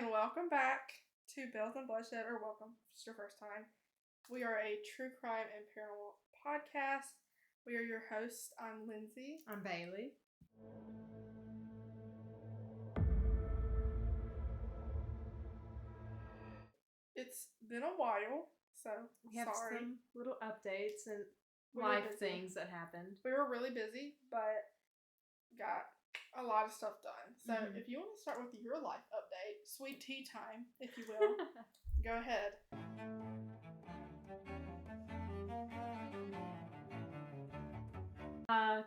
and welcome back to Bells and Bloodshed, or welcome if it's your first time. We are a true crime and paranormal podcast. We are your hosts. I'm Lindsay. I'm Bailey. It's been a while, so we have sorry. Some little updates and life things that happened. We were really busy, but got a lot of stuff done. So if you want to start with your life update, sweet tea time, if you will, go ahead.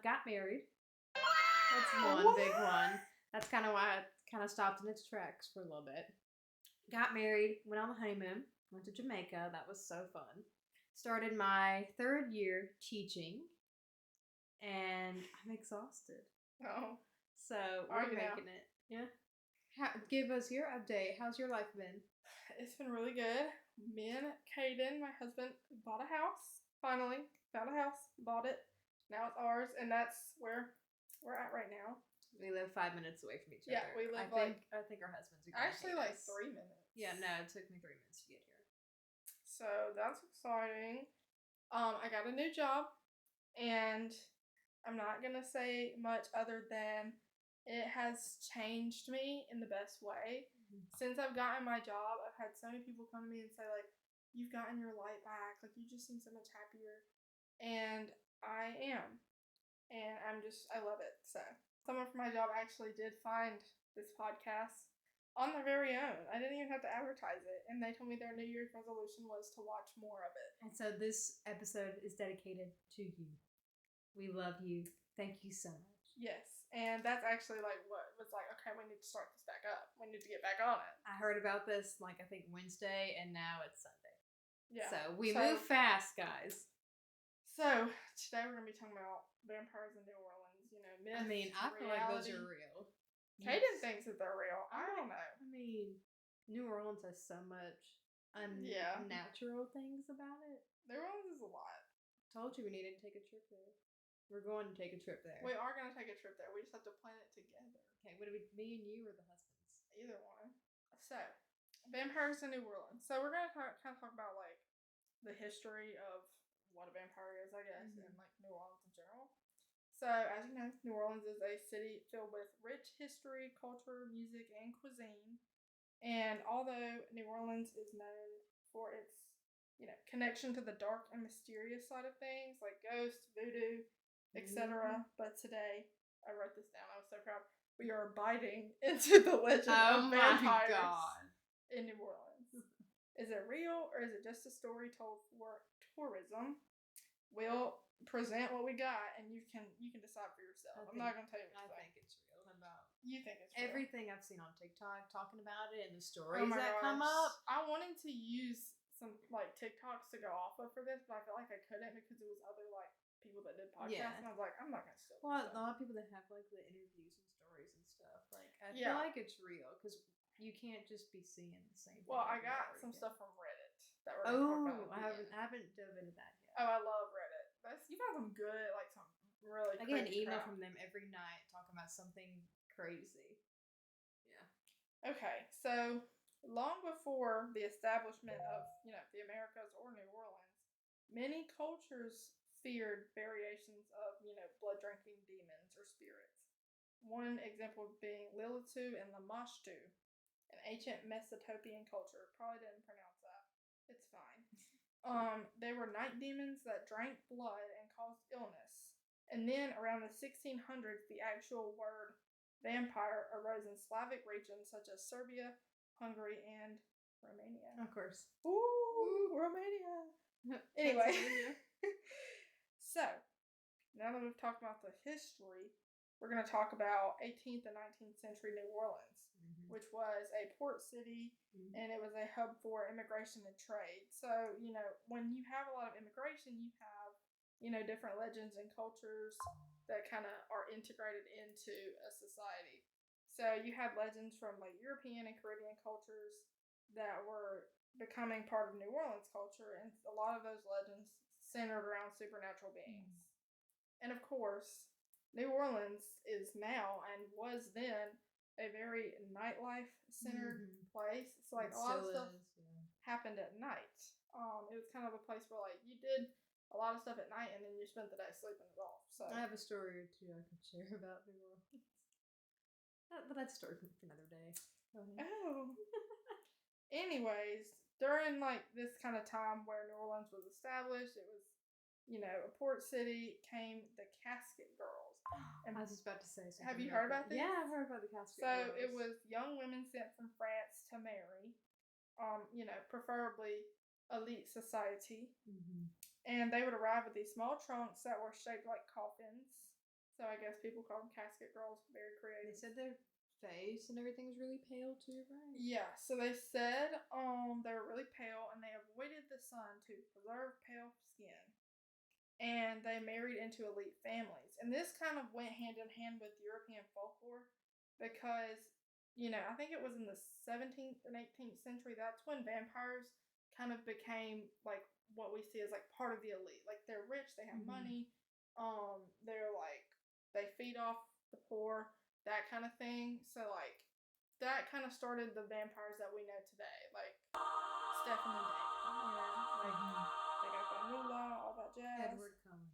Got married. That's one big one. That's kind of why it kind of stopped in its tracks for a little bit. Got married, went on the honeymoon, went to Jamaica. That was so fun. Started my 3rd year teaching, and I'm exhausted. Oh. So we're making it. Yeah. Give us your update. How's your life been? It's been really good. Me and Caden, my husband, bought a house. Finally, found a house, bought it. Now it's ours, and that's where we're at right now. We live 5 minutes away from each other. Yeah, we live I think our husbands are actually like 3 minutes. Yeah, no, it took me 3 minutes to get here. So that's exciting. I got a new job, and I'm not gonna say much other than it has changed me in the best way. Since I've gotten my job, I've had so many people come to me and say, like, you've gotten your light back. Like, you just seem so much happier. And I am. And I love it. So, someone from my job actually did find this podcast on their very own. I didn't even have to advertise it. And they told me their New Year's resolution was to watch more of it. And so this episode is dedicated to you. We love you. Thank you so much. Yes. And that's actually like what was like, okay, we need to start this back up. We need to get back on it. I heard about this I think Wednesday, and now it's Sunday. Yeah. So we move fast, guys. So today we're going to be talking about vampires in New Orleans. You know, myths, I feel like those are real. Caden thinks that they're real. I don't know. I mean, New Orleans has so much unnatural things about it. New Orleans is a lot. Told you we needed to take a trip there. We're going to take a trip there. We are going to take a trip there. We just have to plan it together. Okay, would it be me and you or the husbands? Either one. So, vampires in New Orleans. So we're going to kind of talk about like the history of what a vampire is, I guess, and like New Orleans in general. So, as you know, New Orleans is a city filled with rich history, culture, music, and cuisine. And although New Orleans is known for its, connection to the dark and mysterious side of things, like ghosts, voodoo, etc. But today, I wrote this down. I was so proud. We are biting into the legend of vampires in New Orleans. Is it real, or is it just a story told for tourism? We'll present what we got, and you can decide for yourself. I'm not going to tell you what I think it's real. You think it's real? Everything I've seen on TikTok talking about it and the stories that come up. I wanted to use some like TikToks to go off of for this, but I felt like I couldn't because it was other like people that did podcasts, and I was like, I'm not going to steal it. Well, a lot of people that have like the interviews and stories and stuff, like I feel like it's real because you can't just be seeing the same thing. Well, I got some stuff from Reddit that we're I haven't dove into that yet. Oh, I love Reddit. You got some good, like some really. I get an email from them every night talking about something crazy. Yeah. Okay, so long before the establishment of the Americas or New Orleans, many cultures feared variations of blood drinking demons or spirits. One example being Lilitu and Lamashtu, an ancient Mesopotamian culture. Probably didn't pronounce that. It's fine. They were night demons that drank blood and caused illness. And then around the 1600s, the actual word vampire arose in Slavic regions such as Serbia, Hungary, and Romania. Of course. Ooh, Romania. Anyway. So, now that we've talked about the history, we're going to talk about 18th and 19th century New Orleans, which was a port city, and it was a hub for immigration and trade. So, when you have a lot of immigration, you have, different legends and cultures that kind of are integrated into a society. So, you had legends from like European and Caribbean cultures that were becoming part of New Orleans culture, and a lot of those legends centered around supernatural beings. And of course, New Orleans is now and was then a very nightlife centered place. So like It a lot of still stuff is, yeah. happened at night. It was kind of a place where like you did a lot of stuff at night and then you spent the day sleeping it off. So I have a story or two I can share about New Orleans. But that's a story for another day. Oh. Anyways, during like this kind of time where New Orleans was established, it was, you know, a port city, came the Casket Girls. And I was just about to say something. Have you heard about this? Yeah, I've heard about the Casket So Girls. it was young women sent from France to marry, you know, preferably elite society. And they would arrive with these small trunks that were shaped like coffins. So I guess people call them Casket Girls. Very creative. They said their face and everything was really pale too, right? Yeah, so they said they were really pale and they avoided the sun to preserve pale skin. And they married into elite families. And this kind of went hand in hand with European folklore because, you know, I think it was in the 17th and 18th century, that's when vampires kind of became like what we see as like part of the elite. Like they're rich, they have money, they're like, they feed off the poor, that kind of thing. So like that kind of started the vampires that we know today, like Stefan and Damon, you know, like they got that moolah, all that jazz. Edward Cullen.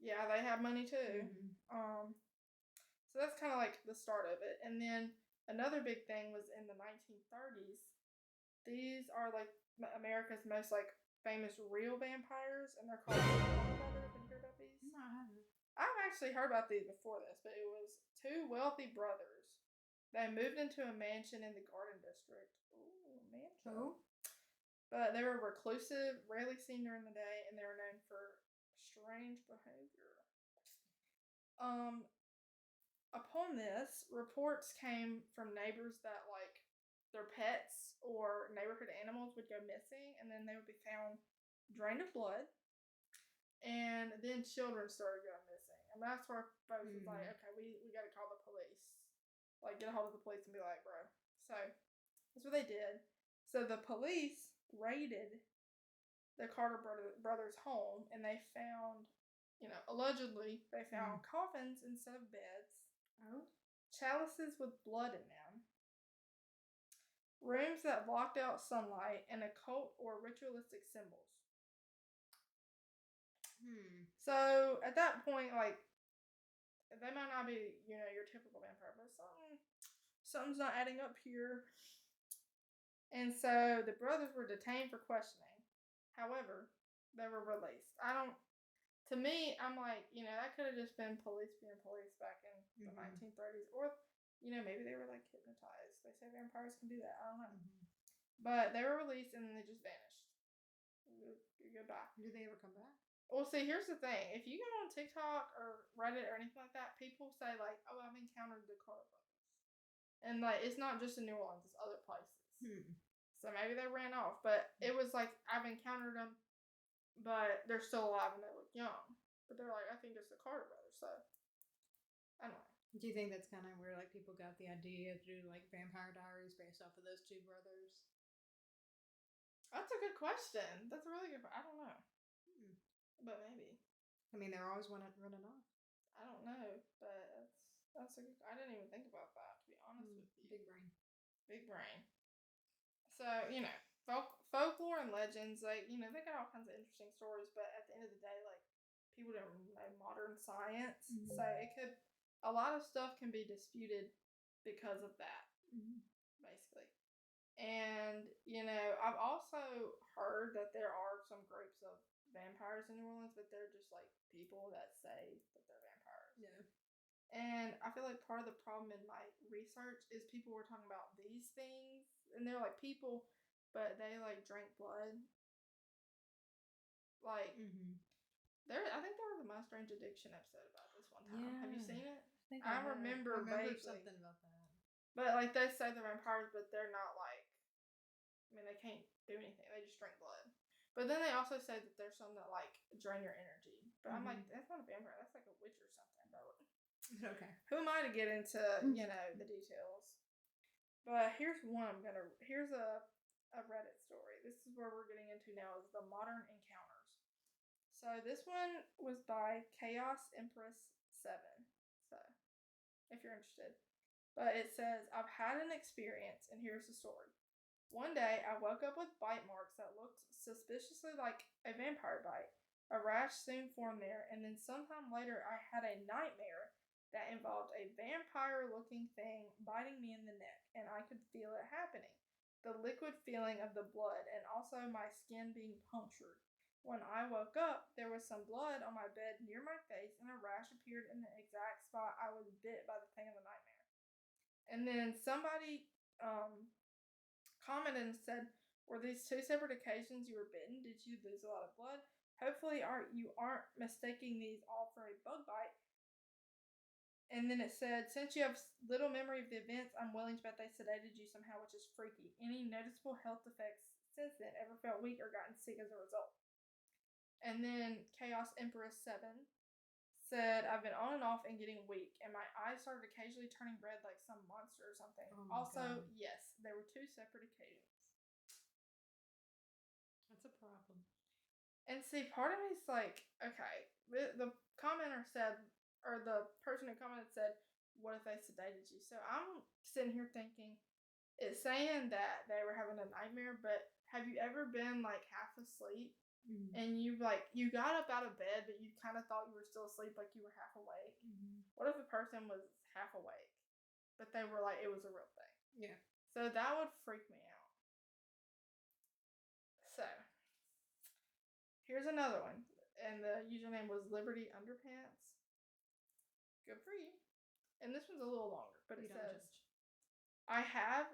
Yeah, they have money too. So that's kind of like the start of it. And then another big thing was in the 1930s. These are like America's most like famous real vampires, and they're called Warner Brothers. Have you heard about these? No, I haven't. I've actually heard about these before this, but it was two wealthy brothers. They moved into a mansion in the Garden District. Ooh, mansion. Oh. But they were reclusive, rarely seen during the day, and they were known for strange behavior. Upon this, reports came from neighbors that like their pets or neighborhood animals would go missing, and then they would be found drained of blood, and then children started going missing, and that's where folks was like, okay, we got to call the police, like get a hold of the police and be like, bro. So that's what they did. So the police raided the Carter brothers' home, and they found, you know, allegedly they found coffins instead of beds. Chalices with blood in them. Rooms that blocked out sunlight, and occult or ritualistic symbols. So at that point, like, they might not be, you know, your typical vampire, but something's not adding up here. And so the brothers were detained for questioning. However, they were released. To me, I'm like, you know, that could have just been police being police back in the 1930s. Or, you know, maybe they were like hypnotized. They say vampires can do that. I don't know. But they were released and then they just vanished. Goodbye. Did they ever come back? Well, see, here's the thing. If you go on TikTok or Reddit or anything like that, people say, like, oh, I've encountered the Carter brothers. And, like, it's not just in New Orleans, it's other places. So maybe they ran off. But it was like, I've encountered them, but they're still alive and they look young. But they're like, I think it's the Carter brothers. So, I don't know. Do you think that's kind of where, like, people got the idea to do, like, Vampire Diaries based off of those two brothers? That's a good question. That's a really good question. I don't know. But maybe. I mean, they're always running off. I don't know, but that's a good. I didn't even think about that, to be honest with you. Big brain. Big brain. So, you know, folklore and legends, like, you know, they got all kinds of interesting stories, but at the end of the day, like, people don't know modern science. So a lot of stuff can be disputed because of that, basically. And, you know, I've also heard that there are some groups of vampires in New Orleans, but they're just, like, people that say that they're vampires. Yeah. And I feel like part of the problem in my research is people were talking about these things, and they're, like, people, but they, like, drank blood. Like, I think there was a My Strange Addiction episode about this one time. Yeah. Have you seen it? I remember vaguely something about that. But, like, they say they're vampires, but they're not, like, I mean, they can't do anything. They just drink blood. But then they also say that there's some that, like, drain your energy. But I'm like, that's not a vampire. That's like a witch or something. But okay. Who am I to get into, you know, the details? But here's one here's a Reddit story. This is where we're getting into now, is the modern encounters. So this one was by Chaos Empress 7. So, if you're interested. But it says, I've had an experience, and here's the story. One day, I woke up with bite marks that looked suspiciously like a vampire bite. A rash soon formed there, and then sometime later, I had a nightmare that involved a vampire-looking thing biting me in the neck, and I could feel it happening. The liquid feeling of the blood, and also my skin being punctured. When I woke up, there was some blood on my bed near my face, and a rash appeared in the exact spot I was bit by the thing of the nightmare. And then somebody commented and said, were these two separate occasions you were bitten? Did you lose a lot of blood? Hopefully you aren't mistaking these all for a bug bite. And then it said, since you have little memory of the events, I'm willing to bet they sedated you somehow, which is freaky. Any noticeable health effects since then? Ever felt weak or gotten sick as a result? And then Chaos Empress 7 said, I've been on and off and getting weak, and my eyes started occasionally turning red like some monster or something. Oh also, God. yes, there were two separate occasions. That's a problem. And see, part of me is like, okay, the commenter said, or the person who commented said, what if they sedated you? So I'm sitting here thinking, it's saying that they were having a nightmare, but have you ever been like half asleep and you got up out of bed, but you kind of thought you were still asleep, like you were half awake? What if a person was half awake, but they were like, it was a real thing? Yeah. So that would freak me out. So here's another one, and the username was Liberty Underpants. Good for you. And this one's a little longer, but it says, I have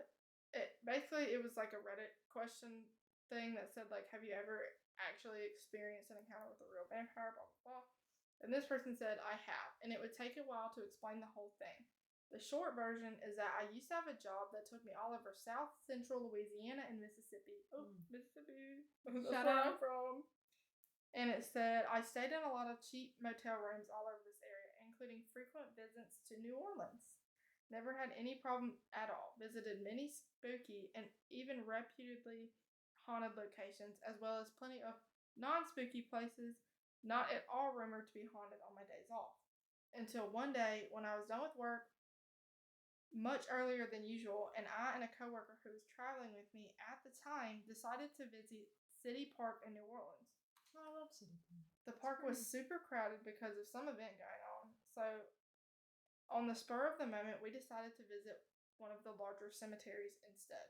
it. Basically, it was like a Reddit question thing that said, like, have you ever actually experienced an encounter with a real vampire? Blah blah blah. And this person said, I have, and it would take a while to explain the whole thing. The short version is that I used to have a job that took me all over South Central Louisiana and Mississippi. Oh, Mississippi. That's Shout where out. I'm from. And it said, I stayed in a lot of cheap motel rooms all over this area, including frequent visits to New Orleans. Never had any problem at all. Visited many spooky and even reputedly haunted locations, as well as plenty of non-spooky places not at all rumored to be haunted on my days off. Until one day, when I was done with work much earlier than usual, and I and a coworker who was traveling with me at the time decided to visit City Park in New Orleans. Oh, I love City Park. The park was super crowded because of some event going on. So, on the spur of the moment, we decided to visit one of the larger cemeteries instead.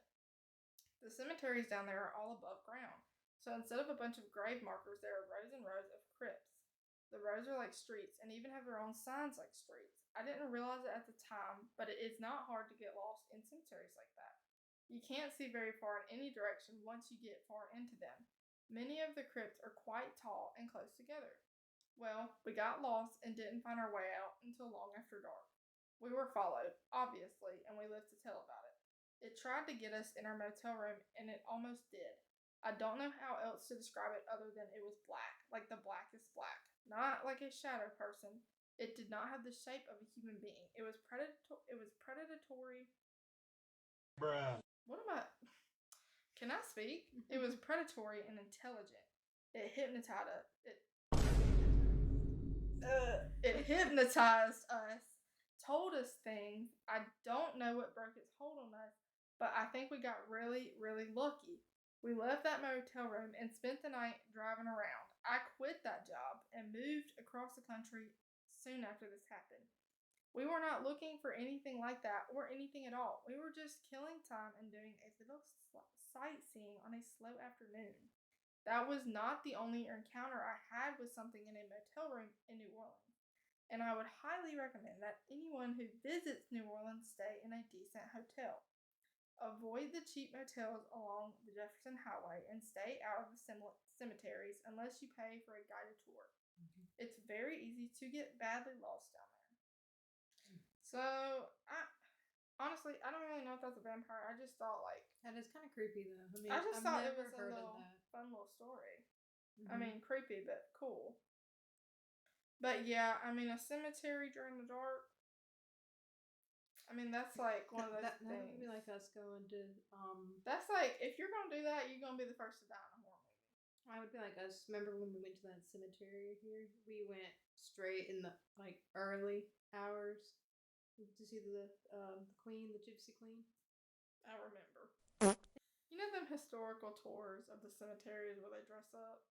The cemeteries down there are all above ground. So, instead of a bunch of grave markers, there are rows and rows of crypts. The rows are like streets and even have their own signs like streets. I didn't realize it at the time, but it is not hard to get lost in cemeteries like that. You can't see very far in any direction once you get far into them. Many of the crypts are quite tall and close together. Well, we got lost and didn't find our way out until long after dark. We were followed, obviously, and we lived to tell about it. It tried to get us in our motel room, and it almost did. I don't know how else to describe it other than it was black, like the blackest black. Not like a shadow person. It did not have the shape of a human being. It was predatory. Bruh. What am I? Can I speak? It was predatory and intelligent. It hypnotized us, told us things. I don't know what broke its hold on us, but I think we got really, really lucky. We left that motel room and spent the night driving around. I quit that job and moved across the country soon after this happened. We were not looking for anything like that or anything at all. We were just killing time and doing a little sightseeing on a slow afternoon. That was not the only encounter I had with something in a motel room in New Orleans. And I would highly recommend that anyone who visits New Orleans stay in a decent hotel. Avoid the cheap motels along the Jefferson Highway and stay out of the cemeteries unless you pay for a guided tour. It's very easy to get badly lost down there. So, honestly, I don't really know if that's a vampire. I just thought, like... That is kind of creepy, though. I mean, I just thought it was a heard little of that. fun little story. I mean, creepy, but cool. But yeah, I mean, a cemetery during the dark... I mean, that's like one of those that things. That would be like us going to, That's like, if you're going to do that, you're going to be the first to die in a horror movie. I would be like us. Remember when we went to that cemetery here? We went straight in the, like, early hours. Did you see the queen, the gypsy queen? I remember. You know them historical tours of the cemeteries where they dress up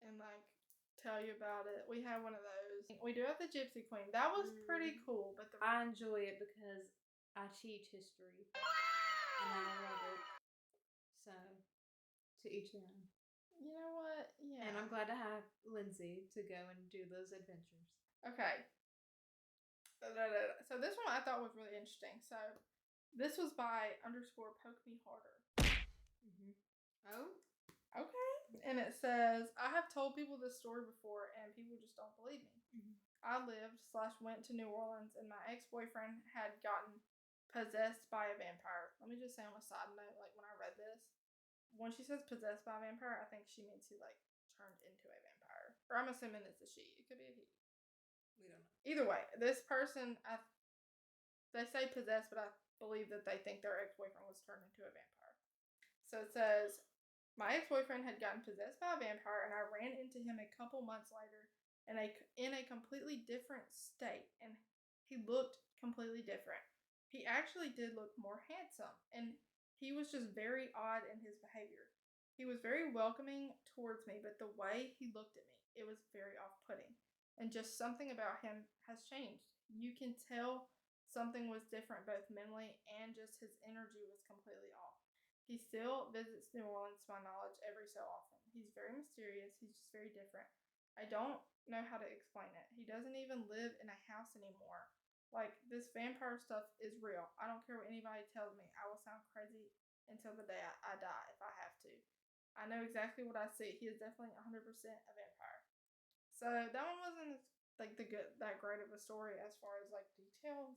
and like tell you about it? We have one of those. We do have the Gypsy Queen. That was pretty cool, but I enjoy it because I teach history and I love it. So, to each their own. You know what? Yeah. And I'm glad to have Lindsay to go and do those adventures. Okay. So this one I thought was really interesting. So this was by _poke_me_harder. Oh? Okay. And it says, I have told people this story before and people just don't believe me. I lived/went to New Orleans and my ex-boyfriend had gotten possessed by a vampire. Let me just say on a side note, like when I read this, when she says possessed by a vampire, I think she means he like turned into a vampire. Or I'm assuming it's a she. It could be a he. We don't know. Either way, this person, they say possessed, but I believe that they think their ex-boyfriend was turned into a vampire. So it says, my ex-boyfriend had gotten possessed by a vampire, and I ran into him a couple months later in a completely different state, and he looked completely different. He actually did look more handsome, and he was just very odd in his behavior. He was very welcoming towards me, but the way he looked at me, it was very off-putting. And just something about him has changed. You can tell something was different both mentally and just his energy was completely off. He still visits New Orleans, to my knowledge, every so often. He's very mysterious. He's just very different. I don't know how to explain it. He doesn't even live in a house anymore. Like, this vampire stuff is real. I don't care what anybody tells me. I will sound crazy until the day I die if I have to. I know exactly what I see. He is definitely 100% a vampire. So that one wasn't like that great of a story as far as like details.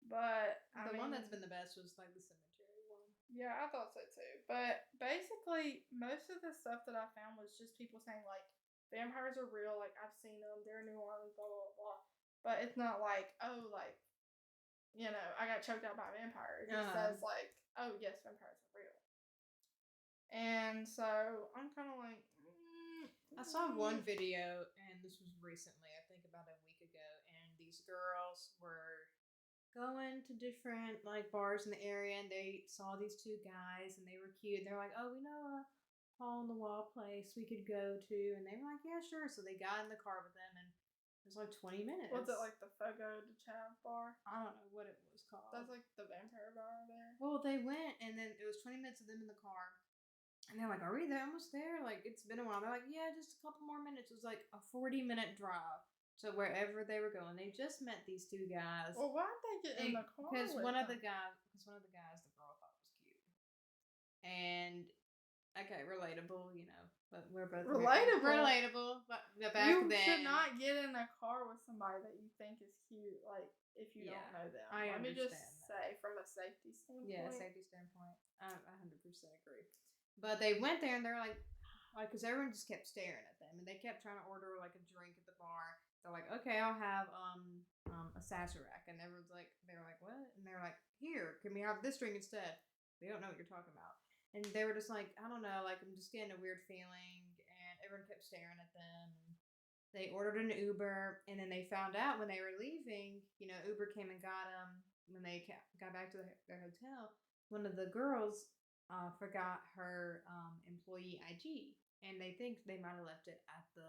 But the one that's been the best was like the cemetery one. Yeah, I thought so too. But basically, most of the stuff that I found was just people saying like vampires are real. Like I've seen them. They're in New Orleans. Blah blah blah. But it's not like, oh, like, you know, I got choked out by a vampire. It just says like, oh yes, vampires are real. And so I'm kind of like. I saw one video, and this was recently, I think about a week ago, and these girls were going to different like bars in the area, and they saw these two guys, and they were cute. And they're like, "Oh, we know a hole in the wall place we could go to," and they were like, "Yeah, sure." So they got in the car with them, and it was like 20 minutes. Was it like the Fogo de Chao bar? I don't know what it was called. That's like the vampire bar there. Well, they went, and then it was 20 minutes of them in the car. And they're like, are we there? Almost there? Like, it's been a while. They're like, yeah, just a couple more minutes. It was like a 40-minute drive to wherever they were going. They just met these two guys. Well, why did they get in the car? Because one of the guys, the girl thought was cute. And, okay, relatable, you know. But we're both relatable. But back you then. You should not get in a car with somebody that you think is cute, like, if you don't know them. Let me just say, from a safety standpoint. Yeah, safety standpoint. I 100% agree. But they went there and they're like, because everyone just kept staring at them, and they kept trying to order like a drink at the bar. They're like, okay, I'll have a Sazerac, and everyone's like, they were like, what? And they were like, here, can we have this drink instead? We don't know what you're talking about. And they were just like, I don't know, like I'm just getting a weird feeling, and everyone kept staring at them. And they ordered an Uber, and then they found out when they were leaving, you know, Uber came and got them when they got back to their hotel. One of the girls forgot her employee IG, and they think they might have left it at the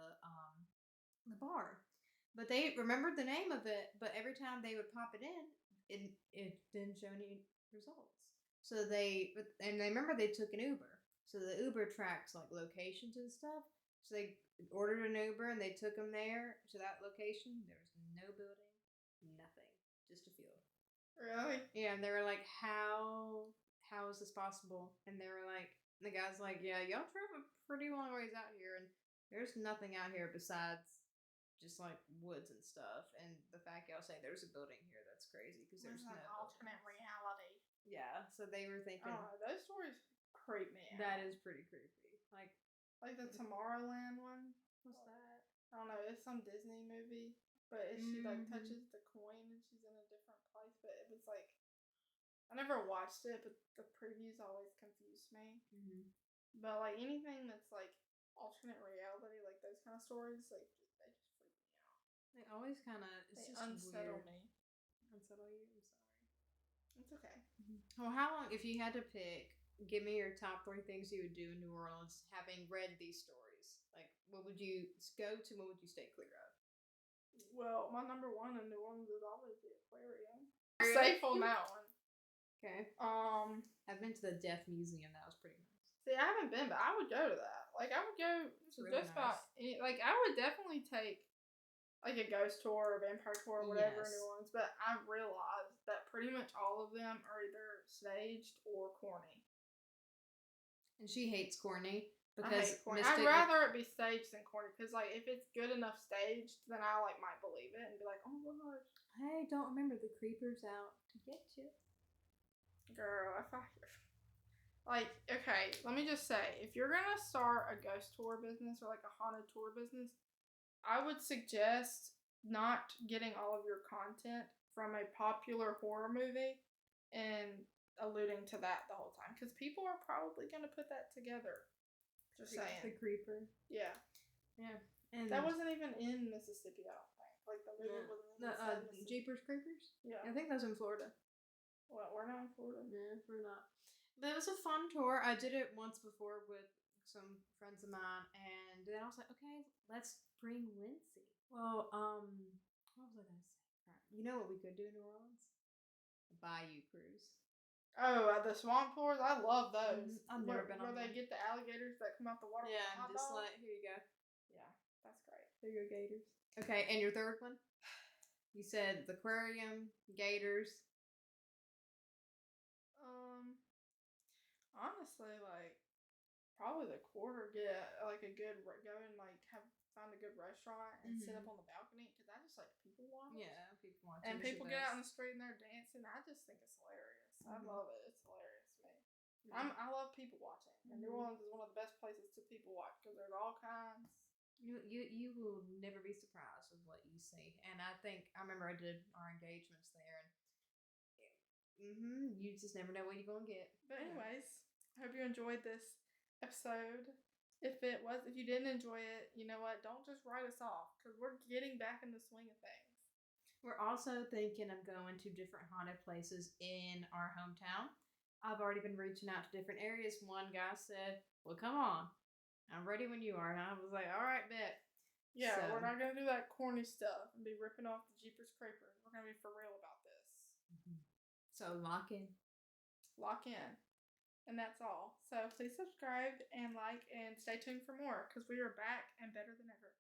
bar, but they remembered the name of it. But every time they would pop it in, it didn't show any results. So they remember they took an Uber, so the Uber tracks like locations and stuff. So they ordered an Uber and they took them there to that location. There was no building, nothing, just a field. Really? Yeah, and they were like, how is this possible? And they were like, the guy's like, yeah, y'all drove a pretty long ways out here, and there's nothing out here besides just like woods and stuff. And the fact y'all say there's a building here, that's crazy because there's no alternate reality. Yeah, so they were thinking. Oh, those stories creep me out. That is pretty creepy. Like the Tomorrowland one. What's that? I don't know. It's some Disney movie, but she like touches the coin and she's in a different place. But it was like. I never watched it, but the previews always confused me. But like anything that's like alternate reality, like those kind of stories, like they just freak me out. They always kind of unsettle me. unsettle you. I'm sorry. It's okay. Well, how long, if you had to pick, give me your top 3 things you would do in New Orleans having read these stories. Like, what would you go to? What would you stay clear of? Well, my number 1 in New Orleans is always the aquarium. Safe on that one. Okay. I've been to the Deaf Museum. That was pretty nice. See, I haven't been, but I would go to that. Like, I would go to really just about any, like, I would definitely take like a ghost tour or vampire tour or whatever in New Orleans, but I realized that pretty much all of them are either staged or corny. And she hates corny because I hate corny. I'd rather it be staged than corny because, like, if it's good enough staged, then I like might believe it and be like, oh my gosh. Hey, don't remember the creepers out to get you, girl. If I like, okay, let me just say, if you're gonna start a ghost tour business or like a haunted tour business, I would suggest not getting all of your content from a popular horror movie and alluding to that the whole time. Because people are probably going to put that together. Just saying. The creeper. Yeah. Yeah. And that wasn't even in Mississippi, I don't think. Like, the movie wasn't in the Jeepers Creepers? Yeah. I think that was in Florida. Well, we're not in Florida. No, we're not. But it was a fun tour. I did it once before with some friends of mine, and then I was like, okay, let's bring Lindsay. Well, what was I gonna say? You know what we could do in New Orleans? A bayou cruise. Oh, the swamp tours? I love those. I've never been on where they get the alligators that come out the water. Yeah, and just like, here you go. Yeah, that's great. There you go, gators. Okay, and your third one? You said the aquarium, gators. Honestly, like, probably the quarter. Get like a good go and like find a good restaurant and sit up on the balcony because I just like people watch. Yeah, people watch. And people get out in the street and they're dancing. I just think it's hilarious. I love it. It's hilarious to me. Yeah. I love people watching, and New Orleans is one of the best places to people watch because there's all kinds. You will never be surprised with what you see, and I remember I did our engagements there, and you just never know what you're gonna get. But anyways, I hope you enjoyed this episode. If you didn't enjoy it, you know what? Don't just write us off because we're getting back in the swing of things. We're also thinking of going to different haunted places in our hometown. I've already been reaching out to different areas. One guy said, well, come on. I'm ready when you are. And I was like, all right, bet. Yeah, so, we're not going to do that corny stuff and be ripping off the Jeepers Creepers. We're going to be for real about this. So lock in. Lock in. And that's all. So please subscribe and like and stay tuned for more because we are back and better than ever.